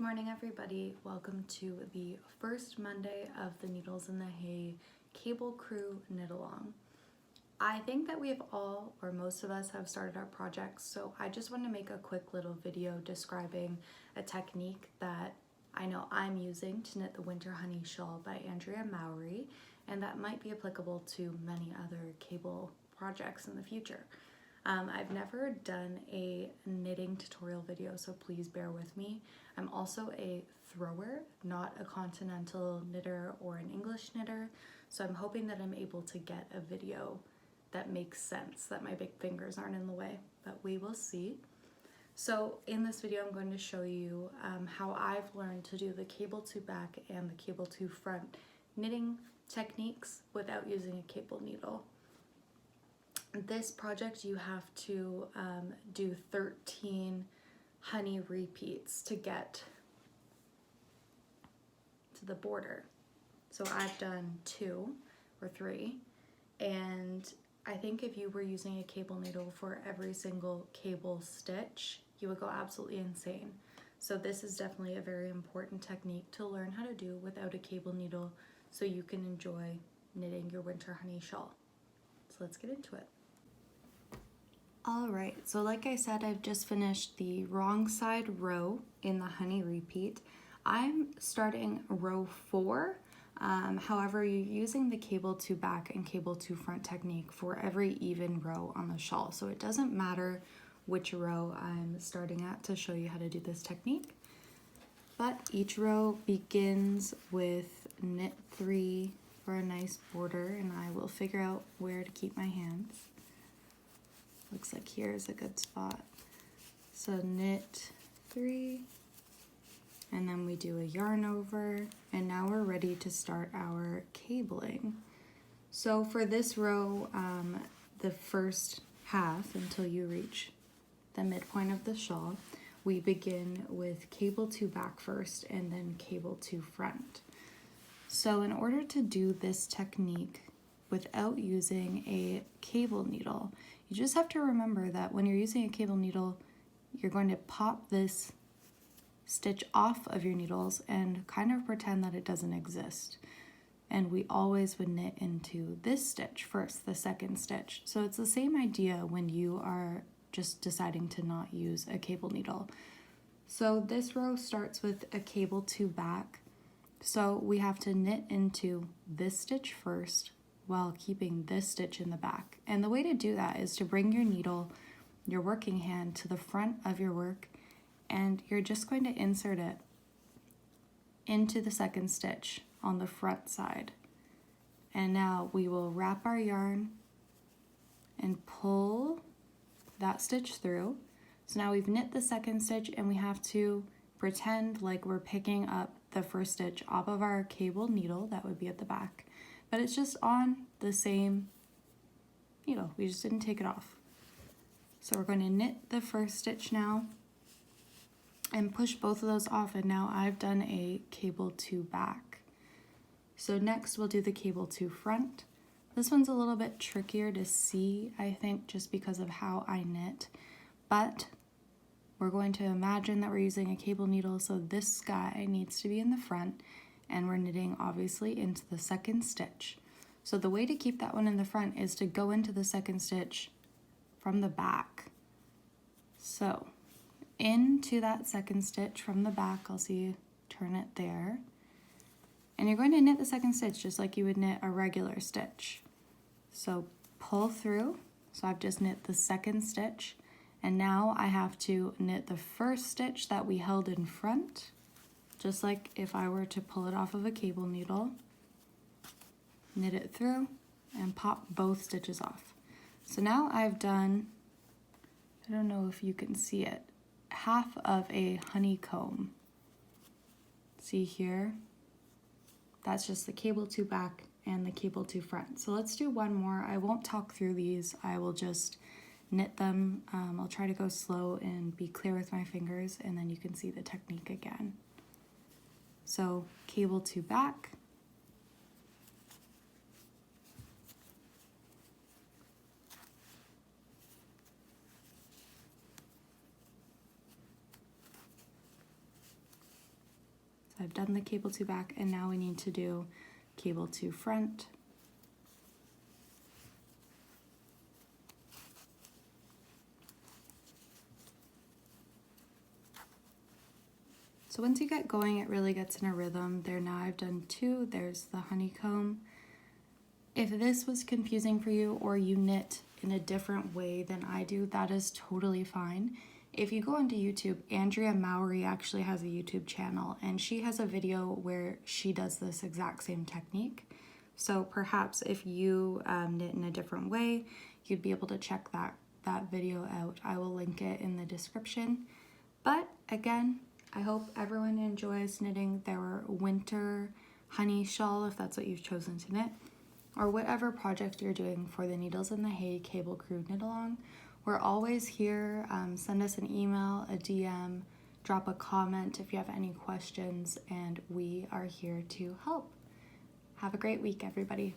Good morning, everybody. Welcome to the first Monday of the Needles in the Hay Cable Crew Knit Along. I think that we have all, or most of us, have started our projects, so I just want to make a quick little video describing a technique that I know I'm using to knit the Winter Honey Shawl by Andrea Mowry, and that might be applicable to many other cable projects in the future. I've never done a knitting tutorial video, so please bear with me. I'm also a thrower, not a continental knitter or an English knitter, so I'm hoping that I'm able to get a video that makes sense, that my big fingers aren't in the way, but we will see. So in this video, I'm going to show you how I've learned to do the cable to back and the cable to front knitting techniques without using a cable needle. This project, you have to do 13 honey repeats to get to the border. So I've done 2 or 3, and I think if you were using a cable needle for every single cable stitch, you would go absolutely insane. So this is definitely a very important technique to learn how to do without a cable needle so you can enjoy knitting your winter honey shawl. So let's get into it. Alright, so like I said, I've just finished the wrong side row in the honey repeat. I'm starting row 4. However, you're using the cable to back and cable to front technique for every even row on the shawl. So it doesn't matter which row I'm starting at to show you how to do this technique. But each row begins with knit 3 for a nice border, and I will figure out where to keep my hands. Looks like here is a good spot. So knit 3, and then we do a yarn over, and now we're ready to start our cabling. So for this row, the first half until you reach the midpoint of the shawl, we begin with cable to back first and then cable to front. So in order to do this technique without using a cable needle, you just have to remember that when you're using a cable needle, you're going to pop this stitch off of your needles and kind of pretend that it doesn't exist. And we always would knit into this stitch first, the second stitch. So it's the same idea when you are just deciding to not use a cable needle. So this row starts with a cable to back. So we have to knit into this stitch first while keeping this stitch in the back. And the way to do that is to bring your needle, your working hand, to the front of your work, and you're just going to insert it into the second stitch on the front side. And now we will wrap our yarn and pull that stitch through. So now we've knit the second stitch, and we have to pretend like we're picking up the first stitch off of our cable needle that would be at the back. But it's just on the same needle. We just didn't take it off. So we're going to knit the first stitch now and push both of those off, and now I've done a cable to back. So next we'll do the cable to front. This one's a little bit trickier to see, I think, just because of how I knit, but we're going to imagine that we're using a cable needle, so this guy needs to be in the front, and we're knitting obviously into the second stitch. So the way to keep that one in the front is to go into the second stitch from the back. So into that second stitch from the back, I'll see you turn it there. And you're going to knit the second stitch just like you would knit a regular stitch. So pull through. So I've just knit the second stitch, and now I have to knit the first stitch that we held in front, just like if I were to pull it off of a cable needle, knit it through, and pop both stitches off. So now I've done, I don't know if you can see it, half of a honeycomb. See here? That's just the cable to back and the cable to front. So let's do one more. I won't talk through these. I will just knit them. I'll try to go slow and be clear with my fingers, and then you can see the technique again. So cable to back, I've done the cable to back, and now we need to do cable to front. So once you get going, it really gets in a rhythm. There, now I've done 2. There's the honeycomb. If this was confusing for you, or you knit in a different way than I do, that is totally fine. If you go onto YouTube, Andrea Mowry actually has a YouTube channel, and she has a video where she does this exact same technique. So perhaps if you knit in a different way, you'd be able to check that video out. I will link it in the description. But again, I hope everyone enjoys knitting their winter honey shawl, if that's what you've chosen to knit, or whatever project you're doing for the Needles in the Hay Cable Crew Knit Along. We're always here. Send us an email, a DM, drop a comment if you have any questions, and we are here to help. Have a great week, everybody.